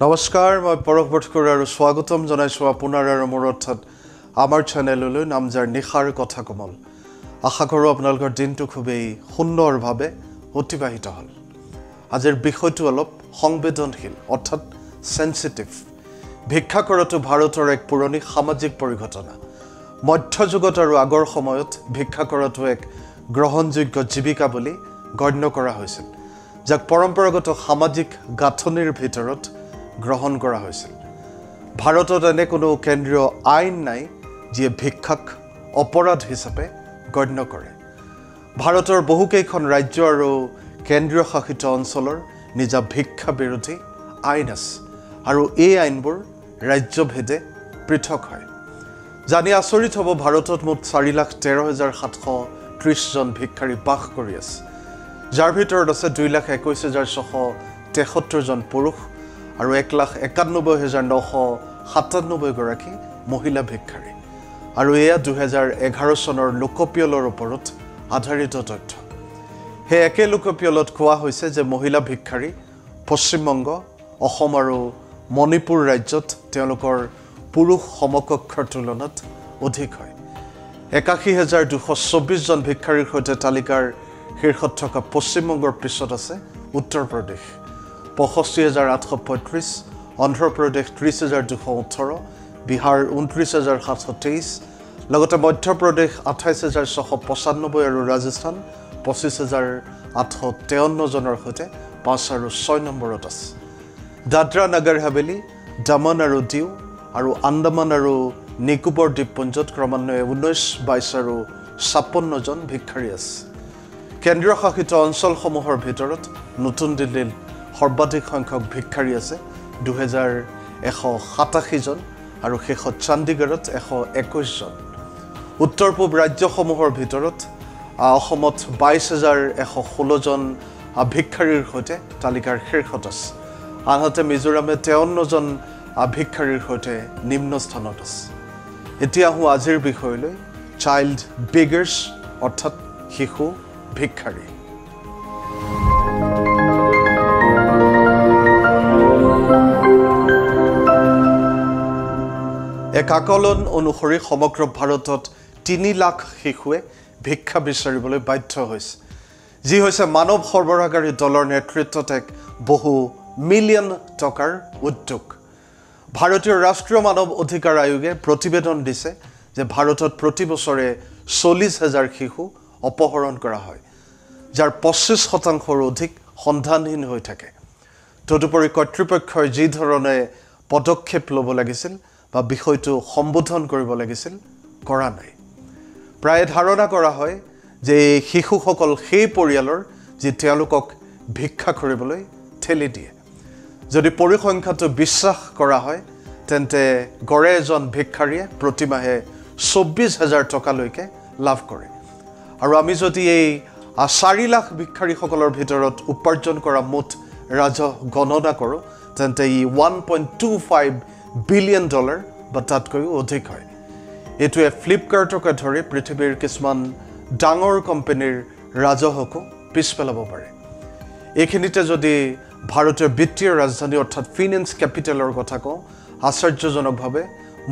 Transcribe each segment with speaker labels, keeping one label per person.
Speaker 1: নমস্কাৰ মই পৰশ বৰঠাকুৰ আৰু স্বাগতম জনাইছো আপোনাৰ আৰু মোৰ অৰ্থাৎ আমাৰ চেনেললৈ নামজাৰ নিশাৰ কথা কমল আশা কৰোঁ আপোনালোকৰ দিনটো খুবেই সুন্দৰভাৱে অতিবাহিত হ'ল আজিৰ বিষয়টো অলপ সংবেদনশীল অৰ্থাৎ সেনসিটিভ ভিক্ষা কৰাটো ভাৰতৰ এক পুৰণি সামাজিক পৰিঘটনা মধ্যযুগত আৰু আগৰ সময়ত ভিক্ষা কৰাটো এক গ্ৰহণযোগ্য জীৱিকা বুলি গণ্য কৰা হৈছিল যাক পৰম্পৰাগত সামাজিক গাঁথনিৰ ভিতৰত গ্ৰহণ কৰা হৈছিল ভাৰতত এনে কোনো কেন্দ্ৰীয় আইন নাই যিয়ে ভিক্ষাক অপৰাধ হিচাপে গণ্য কৰে ভাৰতৰ বহুকেইখন ৰাজ্য আৰু কেন্দ্ৰীয় শাসিত অঞ্চলৰ নিজা ভিক্ষা বিৰোধী আইন আছে আৰু এই আইনবোৰ ৰাজ্যভেদে পৃথক হয় জানি আচৰিত হ'ব ভাৰতত মুঠ 4,13,730 জন ভিক্ষাৰী বাস কৰি আছে যাৰ ভিতৰত আছে 2,21,673 জন পুৰুষ আৰু 1,91,997 গৰাকী মহিলা ভিক্ষাৰী আৰু এয়া 2011 চনৰ লোকপিয়লৰ ওপৰত আধাৰিত তথ্য হে একে লোকপিয়লত কোৱা হৈছে যে মহিলা ভিক্ষাৰী পশ্চিমবংগ অসম আৰু মণিপুৰ ৰাজ্যত তেওঁলোকৰ পুৰুষ সমকক্ষৰ তুলনাত অধিক হয় 81,224 জন ভিক্ষাৰীৰ সৈতে তালিকাৰ শীৰ্ষত থকা পশ্চিমবংগৰ পিছত আছে উত্তৰ প্ৰদেশ 65,835 অন্ধ্ৰ প্ৰদেশ 30,218 বিহাৰ 29,723 লগতে মধ্য প্ৰদেশ 28,695 আৰু ৰাজস্থান 25,853 জনৰ সৈতে 5 আৰু 6 নম্বৰত আছে দাদৰা নগৰ হাভেলী দমন আৰু দিউ আৰু আন্দামান আৰু নিকোবৰ দ্বীপপুঞ্জত ক্ৰমান্বয়ে 19, 22 আৰু 56 জন ভিক্ষাৰী আছে কেন্দ্ৰীয় শাসিত অঞ্চলসমূহৰ ভিতৰত নতুন দিল্লীত সৰ্বাধিক সংখ্যক ভিক্ষাৰী আছে 2,187 জন আৰু শেষত চণ্ডীগড়ত 121 জন উত্তৰ পূব ৰাজ্যসমূহৰ ভিতৰত অসমত 22,116 জন ভিক্ষাৰীৰ সৈতে তালিকাৰ শীৰ্ষত আছে আনহাতে মিজোৰামে 53 জন ভিক্ষাৰীৰ সৈতে নিম্ন স্থানত আছে এতিয়া আহোঁ আজিৰ বিষয়লৈ চাইল্ড বেগাৰ্ছ অৰ্থাৎ শিশু ভিক্ষাৰী এক আকলন অনুসৰি সমগ্ৰ ভাৰতত 3 লাখ শিশুৱে ভিক্ষা বিচাৰিবলৈ বাধ্য হৈছে যি হৈছে মানৱ সৰবৰাহকাৰী দলৰ নেতৃত্বত এক বহু মিলিয়ন টকাৰ উদ্যোগ ভাৰতীয় ৰাষ্ট্ৰীয় মানৱ অধিকাৰ আয়োগে প্ৰতিবেদন দিছে যে ভাৰতত প্ৰতি বছৰে 40,000 শিশু অপহৰণ কৰা হয় যাৰ 25% অধিক সন্ধানহীন হৈ থাকে তদুপৰি কৰ্তৃপক্ষই যি ধৰণে পদক্ষেপ ল'ব লাগিছিল বা বিষয়টো সম্বোধন কৰিব লাগিছিল কৰা নাই প্ৰায় ধাৰণা কৰা হয় যে শিশুসকল সেই পৰিয়ালৰ যি তেওঁলোকক ভিক্ষা কৰিবলৈ ঠেলি দিয়ে যদি পৰিসংখ্যাটো বিশ্বাস কৰা হয় তেন্তে গড়ে এজন ভিক্ষাৰীয়ে প্ৰতিমাহে 24,000 টকালৈকে লাভ কৰে আৰু আমি যদি এই 4 লাখ ভিক্ষাৰীসকলৰ ভিতৰত উপাৰ্জন কৰা মুঠ ৰাজহ গণনা কৰোঁ তেন্তে ই $1.25 বিলিয়ন বা তাতকৈও অধিক হয় এইটোৱে ফ্লিপকাৰ্টকে ধৰি পৃথিৱীৰ কিছুমান ডাঙৰ কোম্পানীৰ ৰাজহকো পিছ পেলাব পাৰে এইখিনিতে যদি ভাৰতীয় বিত্তীয় ৰাজধানী অৰ্থাৎ ফিনেন্স কেপিটেলৰ কথা কওঁ আশ্চৰ্যজনকভাৱে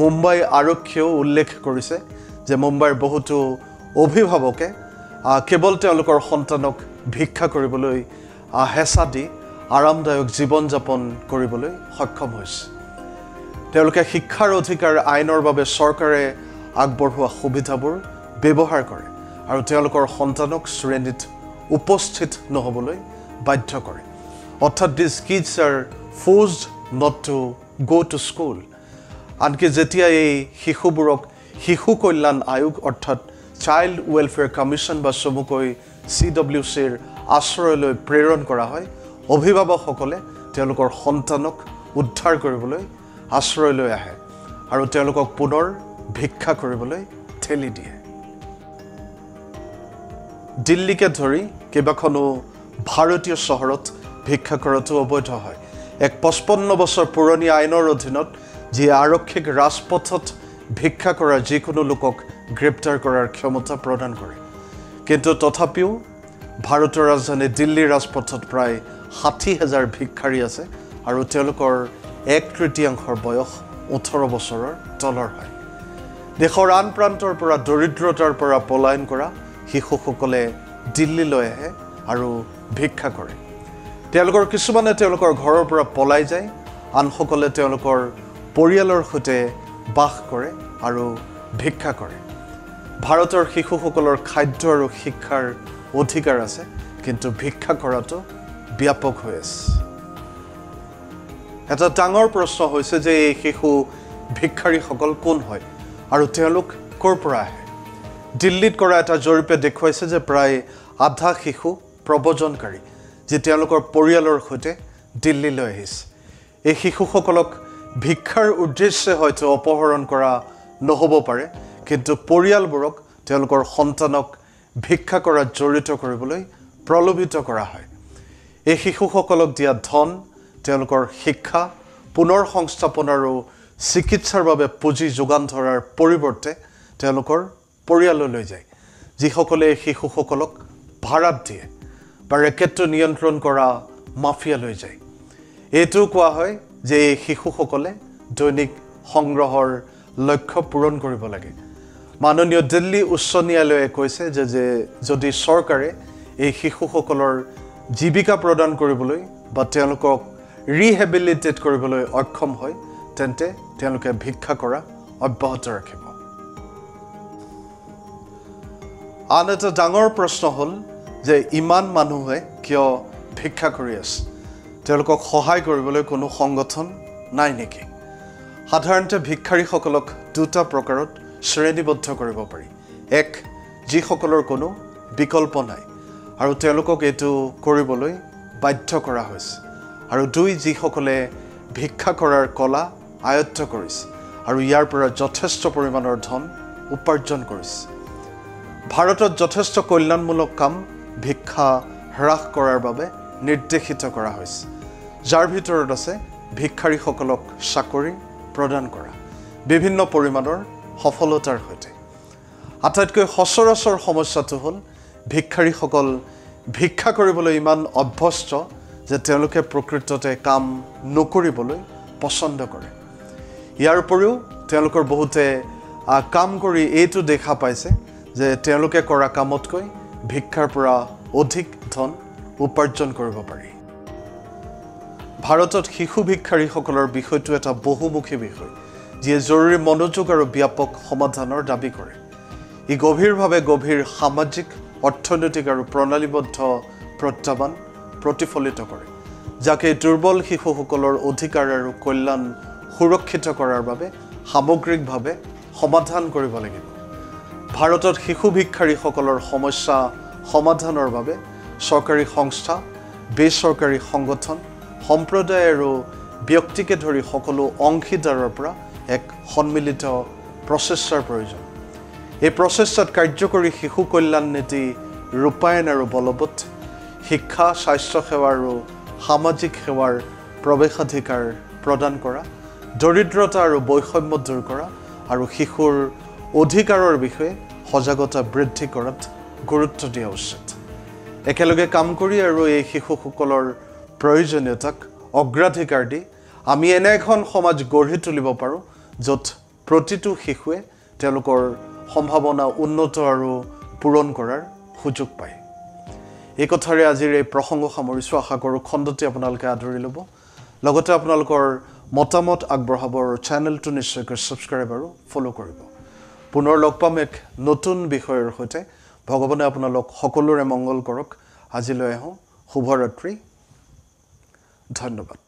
Speaker 1: মুম্বাই আৰক্ষীয়েও উল্লেখ কৰিছে যে মুম্বাইৰ বহুতো অভিভাৱকে কেৱল তেওঁলোকৰ সন্তানক ভিক্ষা কৰিবলৈ হেঁচা দি আৰামদায়ক জীৱন যাপন কৰিবলৈ সক্ষম হৈছে তেওঁলোকে শিক্ষাৰ অধিকাৰ আইনৰ বাবে চৰকাৰে আগবঢ়োৱা সুবিধাবোৰ ব্যৱহাৰ কৰে আৰু তেওঁলোকৰ সন্তানক শ্ৰেণীত উপস্থিত নহবলৈ বাধ্য কৰে অৰ্থাৎ these kids are forced not to go to school আনকি যেতিয়া এই শিশুবোৰক শিশু কল্যাণ আয়োগ অৰ্থাৎ চাইল্ড ৱেলফেয়াৰ কমিশ্যন বা চমুকৈ CWCৰ আশ্ৰয়লৈ প্ৰেৰণ কৰা হয় অভিভাৱকসকলে তেওঁলোকৰ সন্তানক উদ্ধাৰ কৰিবলৈ আশ্ৰয়লৈ আহে আৰু তেওঁলোকক পুনৰ ভিক্ষা কৰিবলৈ ঠেলি দিয়ে দিল্লীকে ধৰি কেইবাখনো ভাৰতীয় চহৰত ভিক্ষা কৰাটো অবৈধ হয় এক 55 বছৰ পুৰণি আইনৰ অধীনত যি আৰক্ষীক ৰাজপথত ভিক্ষা কৰা যিকোনো লোকক গ্ৰেপ্তাৰ কৰাৰ ক্ষমতা প্ৰদান কৰে কিন্তু তথাপিও ভাৰতৰ ৰাজধানী দিল্লীৰ ৰাজপথত প্ৰায় 60,000 ভিক্ষাৰী আছে আৰু তেওঁলোকৰ 1/3 বয়স 18 বছৰৰ তলৰ হয় দেশৰ আন প্ৰান্তৰ পৰা দৰিদ্ৰতাৰ পৰা পলায়ন কৰা শিশুসকলে দিল্লীলৈ আহে আৰু ভিক্ষা কৰে তেওঁলোকৰ কিছুমানে তেওঁলোকৰ ঘৰৰ পৰা পলাই যায় আনসকলে তেওঁলোকৰ পৰিয়ালৰ সৈতে বাস কৰে আৰু ভিক্ষা কৰে ভাৰতৰ শিশুসকলৰ খাদ্য আৰু শিক্ষাৰ অধিকাৰ আছে কিন্তু ভিক্ষা কৰাটো ব্যাপক হৈ আছে এটা ডাঙৰ প্ৰশ্ন হৈছে যে এই শিশু ভিক্ষাৰীসকল কোন হয় আৰু তেওঁলোক ক'ৰ পৰা আহে দিল্লীত কৰা এটা জৰীপে দেখুৱাইছে যে প্ৰায় আধা শিশু প্ৰব্ৰজনকাৰী যে তেওঁলোকৰ পৰিয়ালৰ সৈতে দিল্লীলৈ আহিছে এই শিশুসকলক ভিক্ষাৰ উদ্দেশ্যে হয়তো অপহৰণ কৰা নহ'ব পাৰে কিন্তু পৰিয়ালবোৰক তেওঁলোকৰ সন্তানক ভিক্ষা কৰাত জড়িত কৰিবলৈ প্ৰলোভিত কৰা হয় এই শিশুসকলক দিয়া ধন তেওঁলোকৰ শিক্ষা পুনৰ সংস্থাপন আৰু চিকিৎসাৰ বাবে পুঁজি যোগান ধৰাৰ পৰিৱৰ্তে তেওঁলোকৰ পৰিয়াললৈ যায় যিসকলে এই শিশুসকলক ভাড়াত দিয়ে বা ৰেকেটটো নিয়ন্ত্ৰণ কৰা মাফিয়ালৈ যায় এইটো কোৱা হয় যে এই শিশুসকলে দৈনিক সংগ্ৰহৰ লক্ষ্য পূৰণ কৰিব লাগে মাননীয় দিল্লী উচ্চ ন্যায়ালয়ে কৈছে যে যদি চৰকাৰে এই শিশুসকলৰ জীৱিকা প্ৰদান কৰিবলৈ বা তেওঁলোকক ৰিহেবিলিটেট কৰিবলৈ অক্ষম হয় তেন্তে তেওঁলোকে ভিক্ষা কৰা অব্যাহত ৰাখিব আন এটা ডাঙৰ প্ৰশ্ন হ'ল যে ইমান মানুহে কিয় ভিক্ষা কৰি আছে তেওঁলোকক সহায় কৰিবলৈ কোনো সংগঠন নাই নেকি সাধাৰণতে ভিক্ষাৰীসকলক দুটা প্ৰকাৰত শ্ৰেণীবদ্ধ কৰিব পাৰি এক যিসকলৰ কোনো বিকল্প নাই আৰু তেওঁলোকক এইটো কৰিবলৈ বাধ্য কৰা হৈছে আৰু দুই যিসকলে ভিক্ষা কৰাৰ কলা আয়ত্ত কৰিছে আৰু ইয়াৰ পৰা যথেষ্ট পৰিমাণৰ ধন উপাৰ্জন কৰিছে ভাৰতত যথেষ্ট কল্যাণমূলক কাম ভিক্ষা হ্ৰাস কৰাৰ বাবে নিৰ্দেশিত কৰা হৈছে যাৰ ভিতৰত আছে ভিক্ষাৰীসকলক চাকৰি প্ৰদান কৰা বিভিন্ন পৰিমাণৰ সফলতাৰ সৈতে আটাইতকৈ সচৰাচৰ সমস্যাটো হ'ল ভিক্ষাৰীসকল ভিক্ষা কৰিবলৈ ইমান অভ্যস্ত যে তেওঁলোকে প্ৰকৃততে কাম নকৰিবলৈ পছন্দ কৰে ইয়াৰ উপৰিও তেওঁলোকৰ বহুতে কাম কৰি এইটো দেখা পাইছে যে তেওঁলোকে কৰা কামতকৈ ভিক্ষাৰ পৰা অধিক ধন উপাৰ্জন কৰিব পাৰি ভাৰতত শিশু ভিক্ষাৰীসকলৰ বিষয়টো এটা বহুমুখী বিষয় যিয়ে জৰুৰী মনোযোগ আৰু ব্যাপক সমাধানৰ দাবী কৰে ই গভীৰভাৱে গভীৰ সামাজিক অৰ্থনৈতিক আৰু প্ৰণালীবদ্ধ প্ৰত্যাহ্বান প্ৰতিফলিত কৰে যাকে দুৰ্বল শিশুসকলৰ অধিকাৰ আৰু কল্যাণ সুৰক্ষিত কৰাৰ বাবে সামগ্ৰিকভাৱে সমাধান কৰিব লাগিব ভাৰতত শিশু ভিক্ষাৰীসকলৰ সমস্যা সমাধানৰ বাবে চৰকাৰী সংস্থা বেচৰকাৰী সংগঠন সম্প্ৰদায় আৰু ব্যক্তিকে ধৰি সকলো অংশীদাৰৰ পৰা এক সন্মিলিত প্ৰচেষ্টাৰ প্ৰয়োজন এই প্ৰচেষ্টাত কাৰ্যকৰী শিশু কল্যাণ নীতি ৰূপায়ণ আৰু বলবৎ শিক্ষা স্বাস্থ্য সেৱা আৰু সামাজিক সেৱাৰ প্ৰৱেশাধিকাৰ প্ৰদান কৰা দৰিদ্ৰতা আৰু বৈষম্য দূৰ কৰা আৰু শিশুৰ অধিকাৰৰ বিষয়ে সজাগতা বৃদ্ধি কৰাত গুৰুত্ব দিয়া উচিত একেলগে কাম কৰি আৰু এই শিশুসকলৰ প্ৰয়োজনীয়তাক অগ্ৰাধিকাৰ দি আমি এনে এখন সমাজ গঢ়ি তুলিব পাৰোঁ য'ত প্ৰতিটো শিশুৱে তেওঁলোকৰ সম্ভাৱনা উন্নত আৰু পূৰণ কৰাৰ সুযোগ পায় এই কথাৰে আজিৰ এই প্ৰসংগ সামৰিছোঁ আশা কৰোঁ খণ্ডটি আপোনালোকে আদৰি ল'ব লগতে আপোনালোকৰ মতামত আগবঢ়াব আৰু চেনেলটো নিশ্চয়কৈ ছাবস্ক্ৰাইব আৰু ফ'ল' কৰিব পুনৰ লগ পাম এক নতুন বিষয়ৰ সৈতে ভগৱানে আপোনালোক সকলোৰে মংগল কৰক আজিলৈ আহোঁ শুভৰাত্ৰি ধন্যবাদ